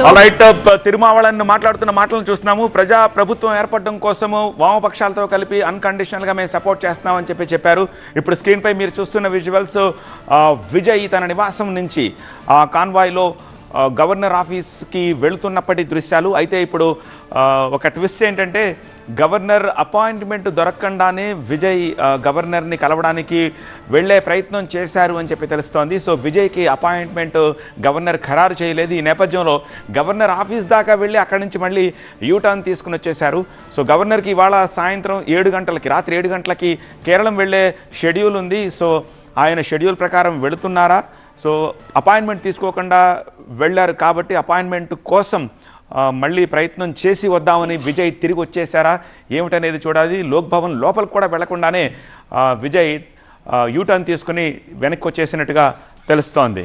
Right, తిరుమావళన్ మాట్లాడుతున్న మాటలను చూస్తున్నాము. ప్రభుత్వం ఏర్పడడం కోసము వామపక్షాలతో కలిపి అన్కండిషనల్గా మేము సపోర్ట్ చేస్తున్నామని చెప్పారు. ఇప్పుడు స్క్రీన్పై మీరు చూస్తున్న విజువల్స్ విజయ్ తన నివాసం నుంచి కాన్వాయ్లో గవర్నర్ ఆఫీస్కి వెళుతున్నప్పటి దృశ్యాలు. అయితే ఇప్పుడు ఒక ట్విస్ట్ ఏంటంటే, గవర్నర్ అపాయింట్మెంట్ దొరకకుండానే విజయ్ గవర్నర్ని కలవడానికి వెళ్ళే ప్రయత్నం చేశారు అని తెలుస్తోంది. సో విజయ్కి అపాయింట్మెంట్ గవర్నర్ ఖరారు చేయలేదు. ఈ నేపథ్యంలో గవర్నర్ ఆఫీస్ దాకా వెళ్ళి అక్కడి నుంచి మళ్ళీ యూటర్న్ తీసుకుని వచ్చేశారు. సో గవర్నర్కి ఇవాళ సాయంత్రం 7 గంటలకి, రాత్రి 7 గంటలకి కేరళం వెళ్ళే షెడ్యూల్ ఉంది. సో ఆయన షెడ్యూల్ ప్రకారం వెళుతున్నారా? సో అపాయింట్మెంట్ తీసుకోకుండా వెళ్ళారు కాబట్టి అపాయింట్మెంట్ కోసం మళ్ళీ ప్రయత్నం చేసి వద్దామని విజయ్ తిరిగి వచ్చేసారా ఏమిటనేది చూడాలి. లోక్ భవన్ లోపలికి కూడా వెళ్లకుండానే విజయ్ యూటర్న్ తీసుకుని వెనక్కి వచ్చేసినట్టుగా తెలుస్తోంది.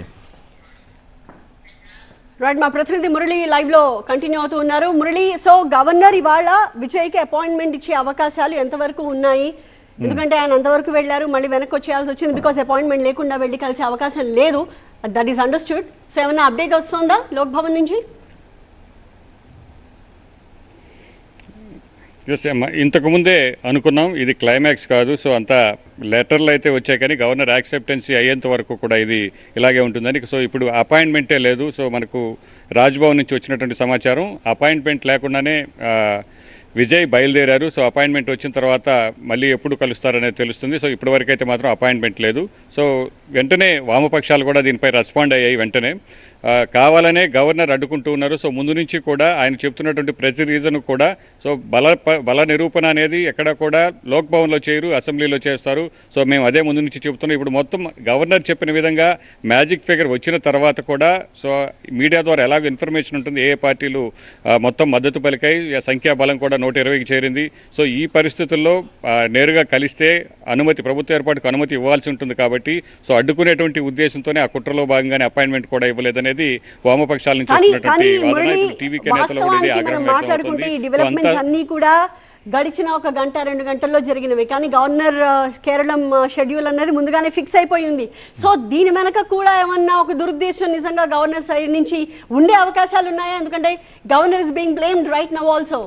రైట్, మా ప్రతినిధి మురళి లైవ్ లో కంటిన్యూ అవుతూ ఉన్నారు. మురళి, సో గవర్నర్ ఇవాళ విజయ్కి అపాయింట్మెంట్ ఇచ్చే అవకాశాలు ఎంతవరకు ఉన్నాయి? ఎందుకంటే ఆయన అంతవరకు వెళ్ళారు, మళ్ళీ వెనక్కి వచ్చేయాల్సి వచ్చింది. బికాస్ అపాయింట్మెంట్ లేకుండా వెళ్ళి కలిసే అవకాశం లేదు. That is understood. సో ఏమైనా అప్డేట్ వస్తుందా లోక్ భవన్ నుంచి? ఇంతకుముందే అనుకున్నాం ఇది క్లైమాక్స్ కాదు. సో అంతా లెటర్లు అయితే వచ్చాయి కానీ గవర్నర్ యాక్సెప్టెన్సీ అయ్యేంత వరకు కూడా ఇది ఇలాగే ఉంటుందని. సో ఇప్పుడు అపాయింట్మెంటే లేదు. సో మనకు రాజ్భవన్ నుంచి వచ్చినటువంటి సమాచారం అపాయింట్మెంట్ లేకుండానే విజయ్ బయలుదేరారు. సో అపాయింట్మెంట్ వచ్చిన తర్వాత మళ్ళీ ఎప్పుడు కలుస్తారనేది తెలుస్తుంది. సో ఇప్పటివరకు అయితే మాత్రం అపాయింట్మెంట్ లేదు. సో వెంటనే వామపక్షాలు కూడా దీనిపై రెస్పాండ్ అయ్యాయి. వెంటనే కావాలనే గవర్నర్ అడ్డుకుంటూ ఉన్నారు. సో ముందు నుంచి కూడా ఆయన చెప్తున్నటువంటి ప్రతి రీజన్ కూడా సో బల నిరూపణ అనేది ఎక్కడ కూడా లోక్ భవన్లో చేయరు, అసెంబ్లీలో చేస్తారు. సో మేము అదే ముందు నుంచి చెబుతున్నాం. ఇప్పుడు మొత్తం గవర్నర్ చెప్పిన విధంగా మ్యాజిక్ ఫిగర్ వచ్చిన తర్వాత కూడా సో మీడియా ద్వారా ఎలాగో ఇన్ఫర్మేషన్ ఉంటుంది, ఏ పార్టీలు మొత్తం మద్దతు పలికాయి, సంఖ్యాబలం కూడా 120కి చేరింది. సో ఈ పరిస్థితుల్లో నేరుగా కలిస్తే ప్రభుత్వ ఏర్పాటుకు అనుమతి ఇవ్వాల్సి ఉంటుంది కాబట్టి సో అడ్డుకునేటువంటి ఉద్దేశంతోనే ఆ కుట్రలో భాగంగానే అపాయింట్మెంట్ కూడా ఇవ్వలేదనేది వామపక్షాల నుంచి అన్ని కూడా గడిచిన 1 గంట 2 గంటల్లో జరిగినవి. కానీ గవర్నర్ కేరళం షెడ్యూల్ అనేది ముందుగానే ఫిక్స్ అయిపోయింది. సో దీని వెనక కూడా ఏమన్నా ఒక దురుద్దేశం నిజంగా గవర్నర్ సైడ్ నుంచి ఉండే అవకాశాలు ఉన్నాయా? ఎందుకంటే governor is being blamed right now also.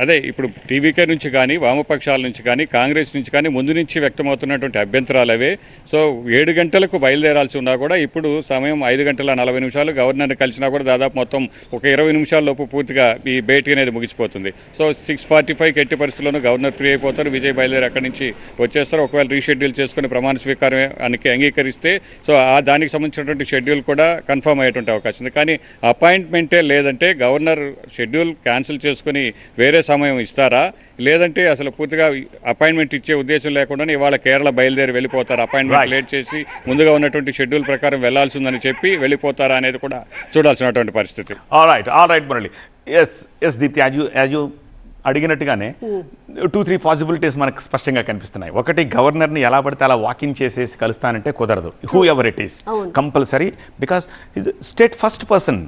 అదే ఇప్పుడు టీవీకే నుంచి కానీ వామపక్షాల నుంచి కానీ కాంగ్రెస్ నుంచి కానీ ముందు నుంచి వ్యక్తమవుతున్నటువంటి అభ్యంతరాలు అవే. సో 7 గంటలకు బయలుదేరాల్సి ఉన్నా కూడా ఇప్పుడు సమయం 5 గంటల 40 నిమిషాలు. గవర్నర్ని కలిసినా కూడా దాదాపు మొత్తం ఒక 20 నిమిషాల లోపు పూర్తిగా ఈ భేటీ అనేది ముగిసిపోతుంది. సో 6:45 ఎట్టి పరిస్థితుల్లోనూ గవర్నర్ ఫ్రీ అయిపోతారు. విజయ్ బయలుదేరి అక్కడి నుంచి వచ్చేస్తారు. ఒకవేళ రీషెడ్యూల్ చేసుకుని ప్రమాణ స్వీకారానికి అంగీకరిస్తే సో దానికి సంబంధించినటువంటి షెడ్యూల్ కూడా కన్ఫర్మ్ అయ్యేటువంటి అవకాశం ఉంది. కానీ అపాయింట్మెంటే లేదంటే గవర్నర్ షెడ్యూల్ క్యాన్సిల్ చేసుకుని వేరే సమయం ఇస్తారా, లేదంటే అసలు పూర్తిగా అపాయింట్మెంట్ ఇచ్చే ఉద్దేశం లేకుండానే ఇవాళ కేరళ బయలుదేరి వెళ్ళిపోతారు, అపాయింట్మెంట్ లేట్ చేసి ముందుగా ఉన్నటువంటి షెడ్యూల్ ప్రకారం వెళ్లాల్సి ఉందని చెప్పి వెళ్ళిపోతారా అనేది కూడా చూడాల్సినటువంటి పరిస్థితి. All right Murali. Yes Deepti, as you అడిగినట్టుగానే 2-3 పాసిబిలిటీస్ మనకు స్పష్టంగా కనిపిస్తున్నాయి. ఒకటి, గవర్నర్ని ఎలా పడితే అలా వాకింగ్ చేసేసి కలుస్తానంటే కుదరదు. Who ever it is compulsory, because is state first person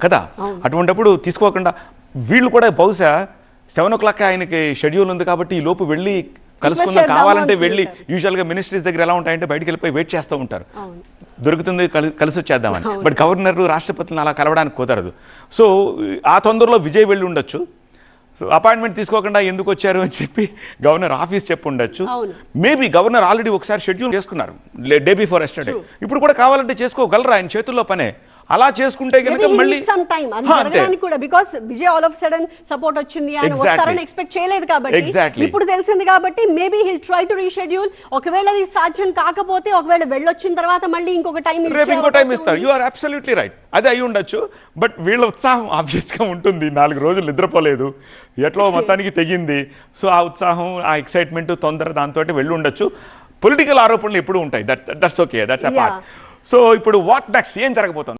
కదా. అటువంటిప్పుడు తీసుకోకుండా వీళ్ళు కూడా బహుశా 7 o'clock ఆయనకి షెడ్యూల్ ఉంది కాబట్టి ఈ లోపు వెళ్ళి కలుసుకుందాం, కావాలంటే వెళ్ళి యూజువల్గా మినిస్ట్రీస్ దగ్గర ఎలా ఉంటాయంటే బయటికి వెళ్ళిపోయి వెయిట్ చేస్తూ ఉంటారు, దొరుకుతుంది కలిసి వచ్చేద్దామని. బట్ గవర్నర్ రాష్ట్రపతిని అలా కలవడానికి కుదరదు. సో ఆ తొందరలో విజయ్ వెళ్ళి ఉండొచ్చు. సో అపాయింట్మెంట్ తీసుకోకుండా ఎందుకు వచ్చారు అని చెప్పి గవర్నర్ ఆఫీస్ చెప్పి ఉండొచ్చు. మేబీ గవర్నర్ ఆల్రెడీ ఒకసారి షెడ్యూల్ చేసుకున్నారు డే బిఫోర్ ఎస్టర్డే. ఇప్పుడు కూడా కావాలంటే చేసుకోగలరా, ఆయన చేతుల్లో పనే. అలా చేసుకుంటే కనుక మళ్ళీ కూడా because Vijay all of sudden support వచ్చింది, ఆయన వస్తారని ఎక్స్పెక్ట్ చేయలేదు కాబట్టి ఇప్పుడు తెలిసింది కాబట్టి maybe hill try to reschedule. ఒకవేళ అది సాధ్యం కాకపోతే ఒకవేళ వెళ్ళొచ్చిన తర్వాత మళ్ళీ ఇంకో టైం ఇస్తారు. యు ఆర్ అబ్సల్యూట్లీ రైట్, అదే అయి ఉండొచ్చు. బట్ వీళ్ళ ఉత్సాహం ఆబ్వియస్గా ఉంటుంది. 4 రోజులు నిద్రపోలేదు, ఎట్లా మొత్తానికి తెగింది. సో ఆ ఉత్సాహం, ఆ ఎక్సైట్మెంట్, తొందర, దాంతో వెళ్ళి ఉండొచ్చు. పొలిటికల్ ఆరోపణలు ఎప్పుడు ఉంటాయి, that's okay, that's a part. So ఇప్పుడు వాట్ నెక్స్ట్, ఏం జరగబోతుంది?